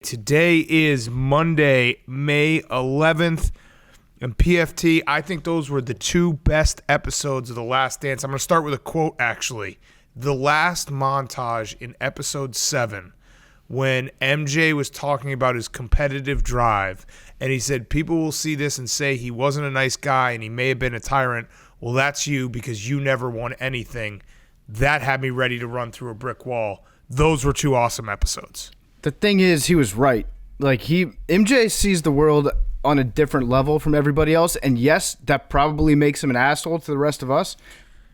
Today is Monday, May 11th, and PFT, I think those were the two best episodes of The Last Dance. I'm going to start with a quote, actually. The last montage in episode 7, when MJ was talking about his competitive drive, and he said, people will see this and say he wasn't a nice guy and he may have been a tyrant. Well, that's you because you never won anything. That had me ready to run through a brick wall. Those were two awesome episodes. The thing is, he was right. MJ sees the world on a different level from everybody else, and yes, that probably makes him an asshole to the rest of us.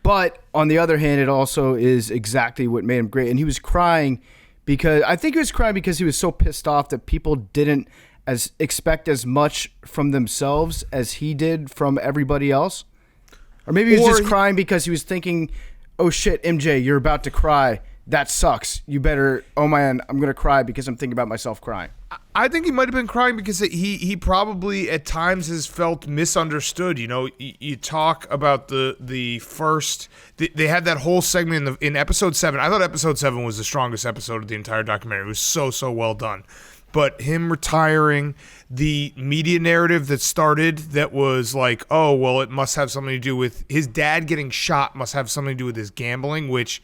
But on the other hand, it also is exactly what made him great. And he was crying because he was so pissed off that people didn't expect as much from themselves as he did from everybody else. Or maybe he was just crying because he was thinking, "Oh shit, MJ, you're about to cry. That sucks. You better, oh man, I'm going to cry because I'm thinking about myself crying." I think he might have been crying because he probably at times has felt misunderstood. You know, you talk about the first, they had that whole segment in episode 7. I thought episode 7 was the strongest episode of the entire documentary. It was so well done. But him retiring, the media narrative that started that was like, oh, well, it must have something to do with his dad getting shot, must have something to do with his gambling, which...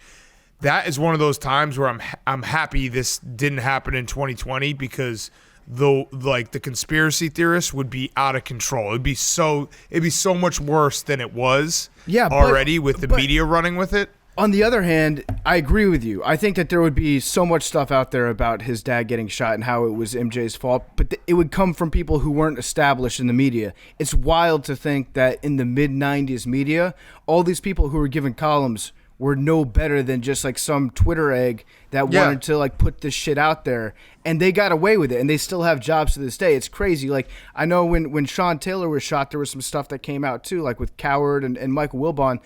That is one of those times where I'm happy this didn't happen in 2020 because the conspiracy theorists would be out of control. It'd be so much worse than it was already with the media running with it. On the other hand, I agree with you. I think that there would be so much stuff out there about his dad getting shot and how it was MJ's fault, but it would come from people who weren't established in the media. It's wild to think that in the mid-90s media, all these people who were given columns were no better than just like some Twitter egg that wanted to like put this shit out there, and they got away with it, and they still have jobs to this day. It's crazy. Like, I know when Sean Taylor was shot, there was some stuff that came out too, like with Coward and Michael Wilbon.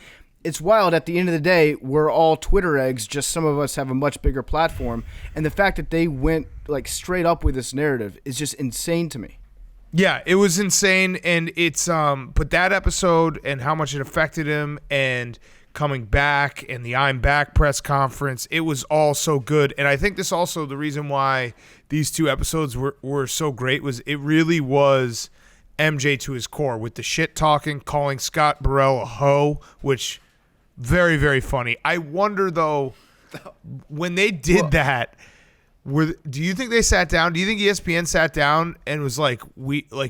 It's wild. At the end of the day, we're all Twitter eggs, just some of us have a much bigger platform, and the fact that they went like straight up with this narrative is just insane to me. Yeah, it was insane, and it's but that episode and how much it affected him and coming back and the I'm Back press conference, it was all so good. And I think this also, the reason why these two episodes were so great was it really was MJ to his core with the shit talking, calling Scott Burrell a hoe, which very, very funny. I wonder though, when they did that, do you think they sat down? Do you think ESPN sat down and was like,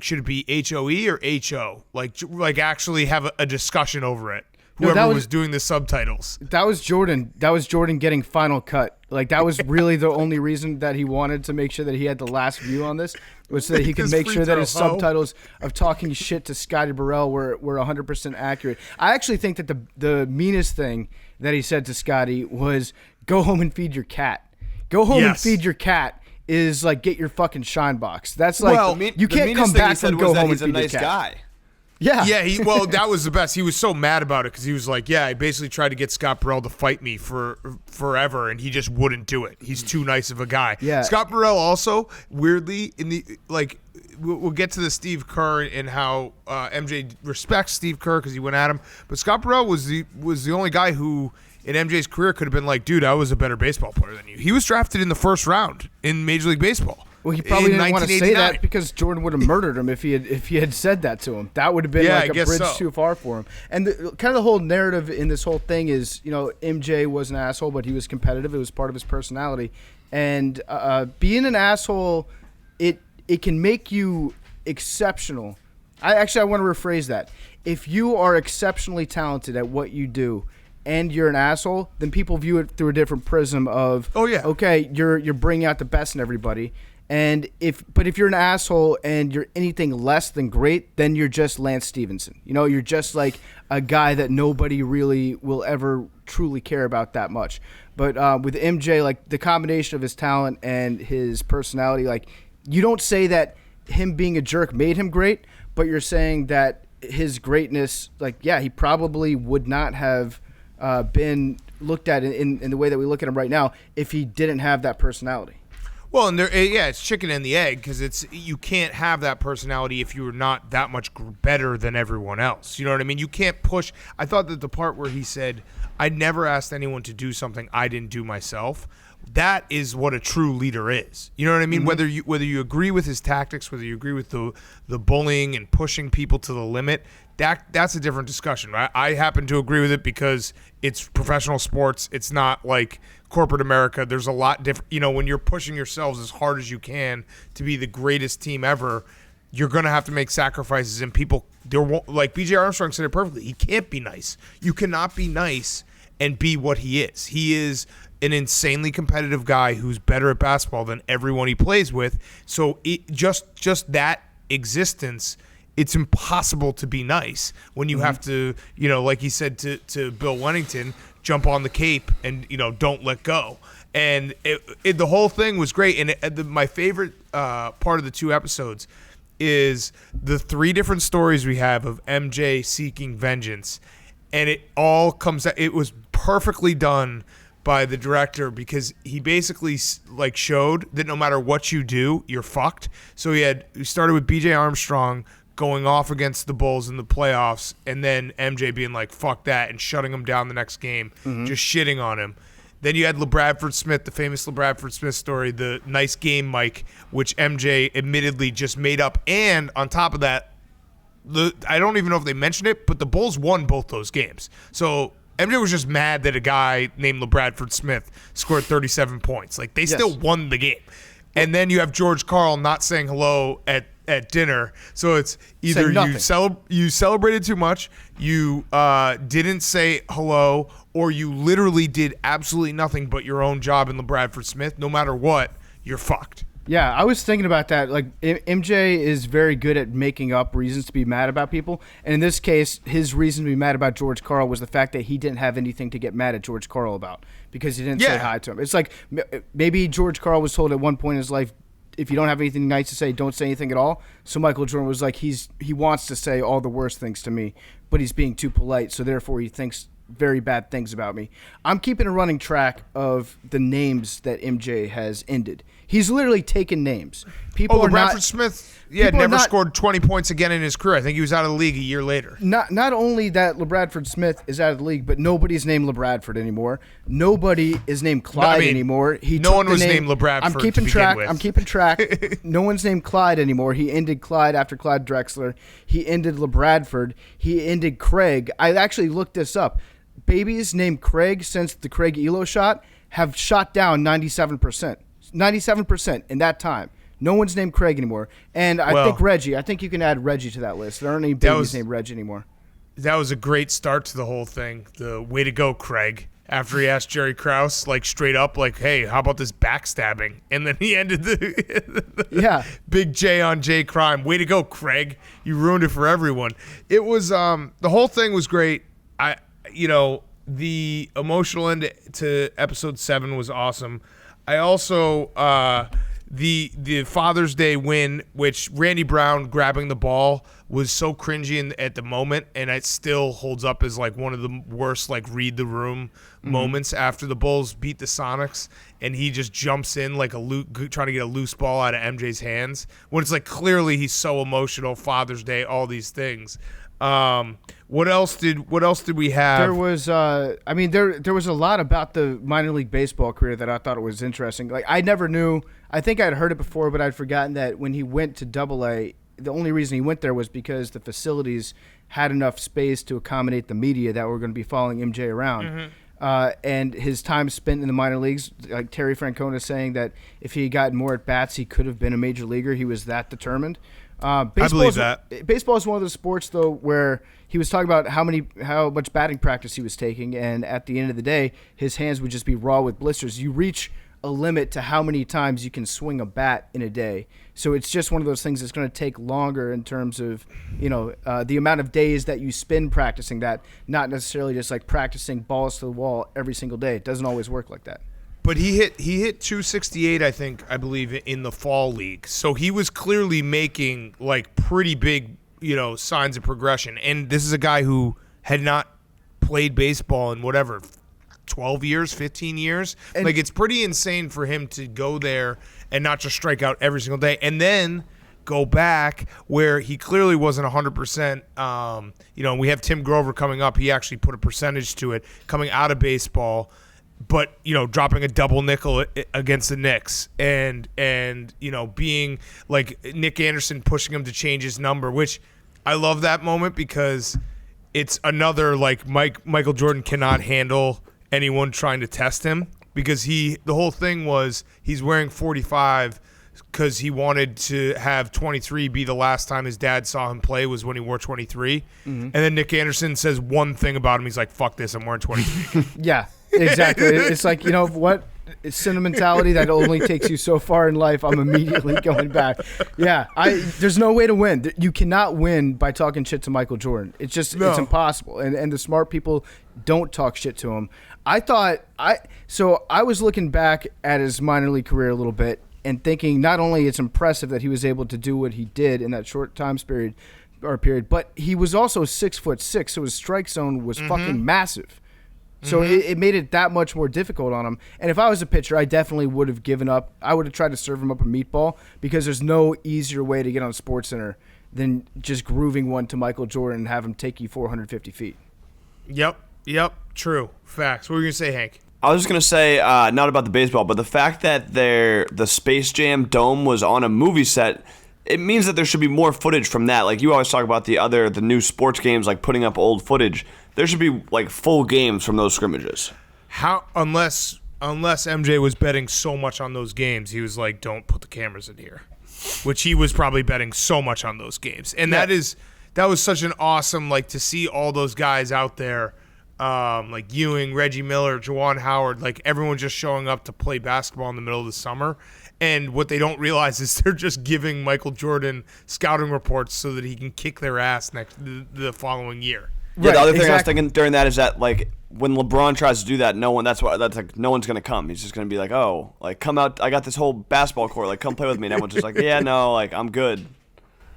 should it be HOE or HO? Like actually have a discussion over it? Whoever was doing the subtitles. That was Jordan. That was Jordan getting Final Cut. Like, that was really the only reason that he wanted to make sure that he had the last view on this, was so that he could make sure that his subtitles of talking shit to Scottie Burrell were 100% accurate. I actually think that the meanest thing that he said to Scottie was, go home and feed your cat. Go home and feed your cat is like, get your fucking shine box. That's like, you can't come back from go home and feed your cat. Guy. Yeah. Yeah, that was the best. He was so mad about it because he was like, I basically tried to get Scott Burrell to fight me for forever, and he just wouldn't do it. He's too nice of a guy. Yeah. Scott Burrell also, weirdly, we'll get to the Steve Kerr and how MJ respects Steve Kerr because he went at him, but Scott Burrell was the only guy who in MJ's career could have been like, dude, I was a better baseball player than you. He was drafted in the first round in Major League Baseball. Well, he probably didn't want to say that because Jordan would have murdered him if he had said that to him. That would have been like a bridge too far for him. And kind of the whole narrative in this whole thing is, MJ was an asshole, but he was competitive. It was part of his personality. And being an asshole, it can make you exceptional. I want to rephrase that. If you are exceptionally talented at what you do, and you're an asshole, then people view it through a different prism of, okay, you're bringing out the best in everybody. And if you're an asshole and you're anything less than great, then you're just Lance Stevenson. You're just like a guy that nobody really will ever truly care about that much. But with MJ, like the combination of his talent and his personality, like you don't say that him being a jerk made him great, but you're saying that his greatness, like, he probably would not have been looked at in the way that we look at him right now if he didn't have that personality. Well, and it's chicken and the egg because you can't have that personality if you're not that much better than everyone else. You know what I mean? You can't push. I thought that the part where he said, I never asked anyone to do something I didn't do myself that is what a true leader is. You know what I mean? Mm-hmm. Whether you agree with his tactics, whether you agree with the bullying and pushing people to the limit, that's a different discussion. I happen to agree with it because it's professional sports. It's not like corporate America. There's a lot different. When you're pushing yourselves as hard as you can to be the greatest team ever, you're going to have to make sacrifices, and people, like BJ Armstrong said it perfectly, he can't be nice. You cannot be nice and be what he is. He is an insanely competitive guy who's better at basketball than everyone he plays with. So just that existence, it's impossible to be nice when you have to, like he said to Bill Wennington, jump on the cape and, don't let go. And the whole thing was great. And my favorite part of the 2 episodes is the 3 different stories we have of MJ seeking vengeance. And it all comes out. It was perfectly done by the director because he basically showed that no matter what you do, you're fucked. So he started with BJ Armstrong going off against the Bulls in the playoffs, and then MJ being like, fuck that, and shutting him down the next game, just shitting on him. Then you had LeBradford Smith, the famous LeBradford Smith story, the nice game, Mike, which MJ admittedly just made up. And on top of that, I don't even know if they mentioned it, but the Bulls won both those games. So MJ was just mad that a guy named LeBradford Smith scored 37 points. Like, they still won the game. And then you have George Karl not saying hello at dinner. So it's either you celebrated too much, you didn't say hello, or you literally did absolutely nothing but your own job in LeBradford Smith. No matter what, you're fucked. Yeah, I was thinking about that. Like, MJ is very good at making up reasons to be mad about people. And in this case, his reason to be mad about George Karl was the fact that he didn't have anything to get mad at George Karl about because he didn't say hi to him. It's like maybe George Karl was told at one point in his life, if you don't have anything nice to say, don't say anything at all. So Michael Jordan was like, he wants to say all the worst things to me, but he's being too polite, so therefore he thinks very bad things about me. I'm keeping a running track of the names that MJ has ended. He's literally taken names. LeBradford Smith, never scored 20 points again in his career. I think he was out of the league a year later. Not only that LeBradford Smith is out of the league, but nobody's named LeBradford anymore. Nobody is named Clyde anymore. No one was named LeBradford. I'm keeping track. No one's named Clyde anymore. He ended Clyde after Clyde Drexler. He ended LeBradford. He ended Craig. I actually looked this up. Babies named Craig since the Craig Elo shot have shot down 97%. 97% in that time. No one's named Craig anymore. And I think Reggie. I think you can add Reggie to that list. There aren't any babies named Reggie anymore. That was a great start to the whole thing. The way to go, Craig. After he asked Jerry Krause, straight up, hey, how about this backstabbing? And then he ended the big J on J crime. Way to go, Craig. You ruined it for everyone. It was the whole thing was great. The emotional end to episode 7 was awesome. I also the Father's Day win, which Randy Brown grabbing the ball was so cringy at the moment, and it still holds up as one of the worst read the room moments after the Bulls beat the Sonics, and he just jumps in trying to get a loose ball out of MJ's hands when it's clearly he's so emotional. Father's Day, all these things. What else did we have? There was there was a lot about the minor league baseball career that I thought it was interesting. I never knew. I think I'd heard it before, but I'd forgotten that when he went to Double-A, the only reason he went there was because the facilities had enough space to accommodate the media that were going to be following MJ around. And his time spent in the minor leagues, like Terry Francona saying that if he had gotten more at bats, he could have been a major leaguer. He was that determined. I believe that. Baseball is one of those sports, though, where he was talking about how much batting practice he was taking, and at the end of the day, his hands would just be raw with blisters. You reach a limit to how many times you can swing a bat in a day. So it's just one of those things that's going to take longer in terms of, the amount of days that you spend practicing that, not necessarily just practicing balls to the wall every single day. It doesn't always work like that. But he hit 268, I believe, in the fall league. So he was clearly making pretty big, signs of progression. And this is a guy who had not played baseball in 12 years, 15 years. And it's pretty insane for him to go there and not just strike out every single day, and then go back where he clearly wasn't 100%. We have Tim Grover coming up. He actually put a percentage to it coming out of baseball. but dropping a double nickel against the Knicks, and being like Nick Anderson pushing him to change his number, which I love that moment because it's another like Michael Jordan cannot handle anyone trying to test him, because the whole thing was he's wearing 45 because he wanted to have 23 be the last time his dad saw him play was when he wore 23. And then Nick Anderson says one thing about him. He's like, fuck this, I'm wearing 23. Yeah, exactly. It's like, what? It's sentimentality that only takes you so far in life. I'm immediately going back. Yeah, there's no way to win. You cannot win by talking shit to Michael Jordan. It's it's impossible. And the smart people don't talk shit to him. I was looking back at his minor league career a little bit and thinking not only it's impressive that he was able to do what he did in that short time period, but he was also 6'6", so his strike zone was fucking massive. So it made it that much more difficult on him. And if I was a pitcher, I definitely would have given up. I would have tried to serve him up a meatball, because there's no easier way to get on SportsCenter than just grooving one to Michael Jordan and have him take you 450 feet. Yep. True. Facts. What were you going to say, Hank? I was just going to say, not about the baseball, but the fact that the Space Jam dome was on a movie set, it means that there should be more footage from that. Like you always talk about the new sports games, like putting up old footage. There should be like full games from those scrimmages. Unless MJ was betting so much on those games, he was like, don't put the cameras in here. Which he was probably betting so much on those games. And that was such an awesome, like, to see all those guys out there, like Ewing, Reggie Miller, Juwan Howard, like everyone just showing up to play basketball in the middle of the summer. And what they don't realize is they're just giving Michael Jordan scouting reports so that he can kick their ass the following year. Yeah, the other thing I was thinking during that is that, like, when LeBron tries to do that, no one's gonna come. He's just gonna be like, oh, like, come out, I got this whole basketball court, like, come play with me. And everyone's just like, yeah, no, like, I'm good.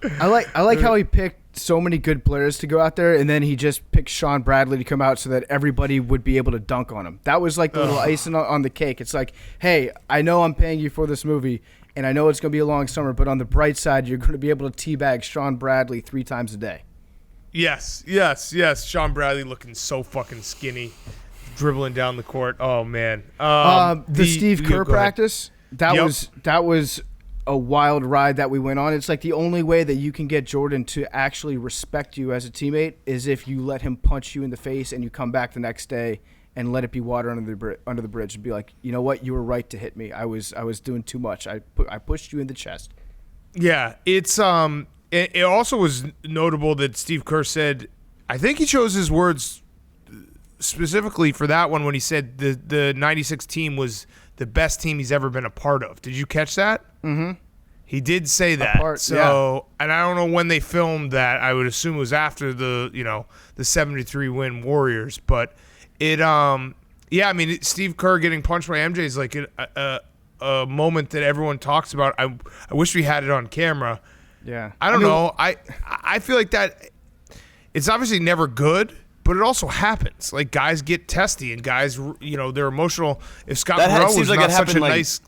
I like how he picked so many good players to go out there, and then he just picked Sean Bradley to come out so that everybody would be able to dunk on him. That was like the little icing on the cake. It's like, hey, I know I'm paying you for this movie, and I know it's gonna be a long summer, but on the bright side, you're gonna be able to teabag Sean Bradley 3 times a day. Yes. Sean Bradley looking so fucking skinny, dribbling down the court. Oh man. The Steve Kerr practice, that was a wild ride that we went on. It's like the only way that you can get Jordan to actually respect you as a teammate is if you let him punch you in the face and you come back the next day and let it be water under the bridge and be like, you know what, you were right to hit me. I was doing too much. I pushed you in the chest. Yeah, it's It also was notable that Steve Kerr said, I think he chose his words specifically for that one when he said the 96 team was the best team he's ever been a part of. Did you catch that? Mm-hmm. He did say that. And I don't know when they filmed that. I would assume it was after the 73 win Warriors. But Steve Kerr getting punched by MJ is like a moment that everyone talks about. I wish we had it on camera. Yeah, I don't know. I feel like that it's obviously never good, but it also happens. Like guys get testy, and guys, they're emotional. If Scott Burrell was not such a nice,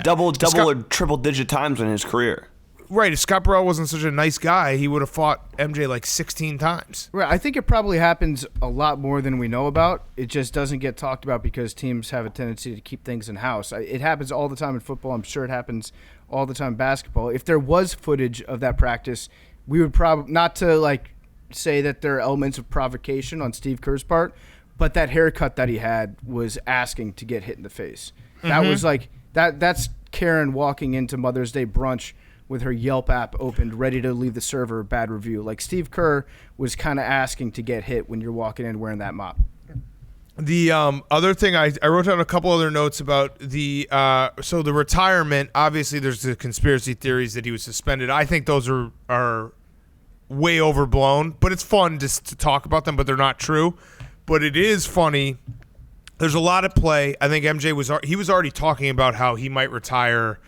double or triple digit times in his career. Right. If Scott Burrell wasn't such a nice guy, he would have fought MJ like 16 times. Right. I think it probably happens a lot more than we know about. It just doesn't get talked about because teams have a tendency to keep things in house. It happens all the time in football. I'm sure it happens all the time in basketball. If there was footage of that practice, we would probably, not to like say that there are elements of provocation on Steve Kerr's part, but that haircut that he had was asking to get hit in the face. Mm-hmm. That was like that's Karen walking into Mother's Day brunch with her Yelp app opened, ready to leave the server a bad review. Like Steve Kerr was kind of asking to get hit when you're walking in wearing that mop. The other thing, I wrote down a couple other notes about the retirement. Obviously, there's the conspiracy theories that he was suspended. I think those are way overblown, but it's fun just to talk about them, but they're not true. But it is funny. There's a lot at play. I think MJ was already talking about how he might retire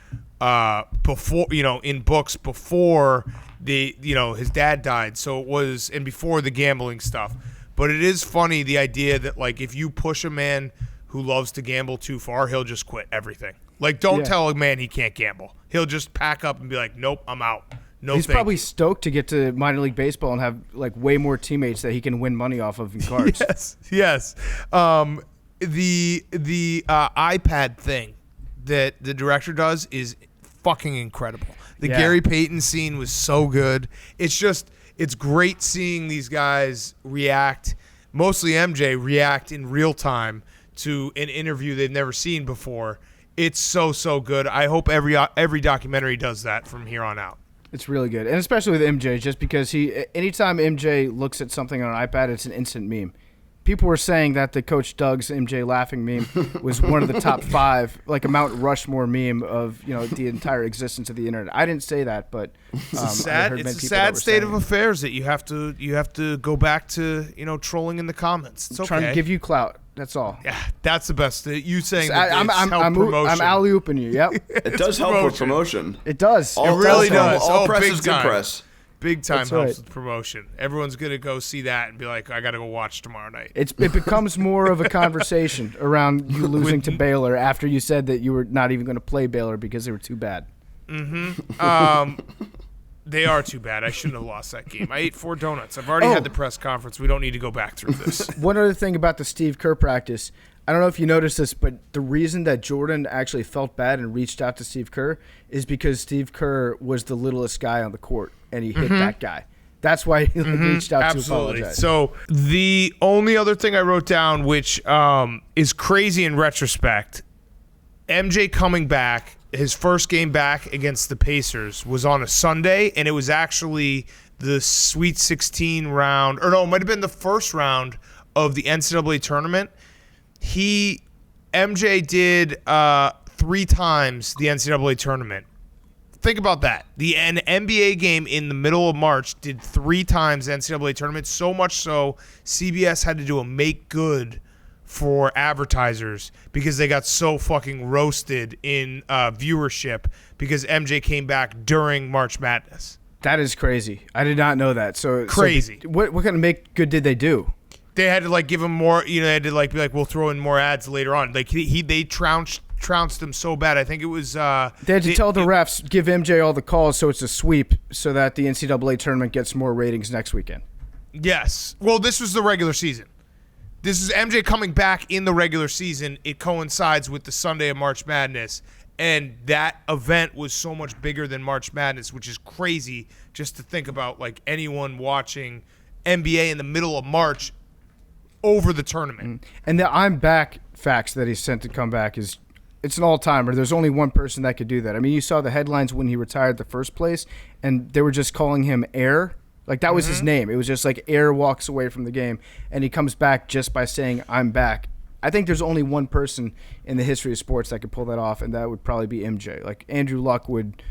before, in books before his dad died. So it was, and before the gambling stuff. But it is funny, the idea that, like, if you push a man who loves to gamble too far, he'll just quit everything. Like, don't tell a man he can't gamble. He'll just pack up and be like, nope, I'm out. No, he's probably stoked to get to minor league baseball and have, like, way more teammates that he can win money off of in cards. Yes. the iPad thing that the director does is fucking incredible. The Gary Payton scene was so good. It's great seeing these guys react, mostly MJ react in real time to an interview they've never seen before. It's so good. I hope every documentary does that from here on out. It's really good, and especially with MJ, just because anytime MJ looks at something on an iPad, it's an instant meme. People were saying that the Coach Doug's MJ laughing meme was one of the top 5, like a Mount Rushmore meme of the entire existence of the internet. I didn't say that, but it's a sad state of affairs that you have to go back to trolling in the comments. It's okay. Trying to give you clout. That's all. Yeah, that's the best. You saying so that I'm alley-ooping you. Yep. It does help with promotion. It does. It really does. All press is good press. Big time helps with promotion. Everyone's going to go see that and be like, I got to go watch tomorrow night. It becomes more of a conversation around you losing to Baylor after you said that you were not even going to play Baylor because they were too bad. They are too bad. I shouldn't have lost that game. I ate 4 donuts. I've already had the press conference. We don't need to go back through this. One other thing about the Steve Kerr practice. I don't know if you noticed this, but the reason that Jordan actually felt bad and reached out to Steve Kerr is because Steve Kerr was the littlest guy on the court, and he hit that guy. That's why he reached out to apologize. So the only other thing I wrote down, which is crazy in retrospect, MJ coming back, his first game back against the Pacers was on a Sunday, and it was actually the Sweet 16 round, or no, it might have been the first round of the NCAA tournament. MJ did 3 times the NCAA tournament. Think about that. An NBA game in the middle of March did 3 times the NCAA tournament, so much so CBS had to do a make good for advertisers because they got so fucking roasted in viewership because MJ came back during March Madness. That is crazy. I did not know that. So crazy. What kind of make good did they do? They had to give him more. They had to be like, we'll throw in more ads later on. They trounced him so bad. I think it was. They had to tell the refs, give MJ all the calls so it's a sweep, so that the NCAA tournament gets more ratings next weekend. Yes. Well, this was the regular season. This is MJ coming back in the regular season. It coincides with the Sunday of March Madness. And that event was so much bigger than March Madness, which is crazy just to think about, anyone watching NBA in the middle of March over the tournament. And the I'm back facts that he sent to come back it's an all-timer. There's only one person that could do that. I mean, you saw the headlines when he retired the first place, and they were just calling him Air. That was his name. It was just Air walks away from the game, and he comes back just by saying, I'm back. I think there's only one person in the history of sports that could pull that off, and that would probably be MJ. Andrew Luck would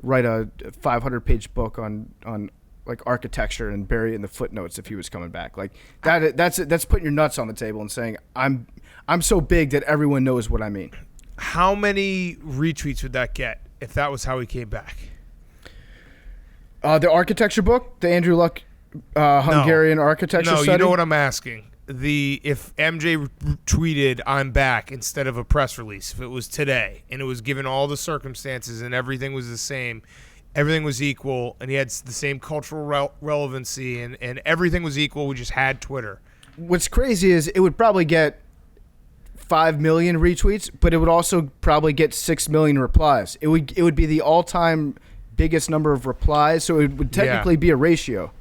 write a 500-page book on architecture and bury it in the footnotes if he was coming back. That's putting your nuts on the table and saying, I'm so big that everyone knows what I mean. How many retweets would that get if that was how he came back? The architecture book, the Andrew Luck Hungarian architecture study? No, you know what I'm asking. If MJ tweeted, I'm back, instead of a press release, if it was today, and it was given all the circumstances and everything was the same, everything was equal, and he had the same cultural relevancy, and everything was equal, we just had Twitter. What's crazy is it would probably get 5 million retweets, but it would also probably get 6 million replies. It would be the all-time biggest number of replies, so it would technically be a ratio.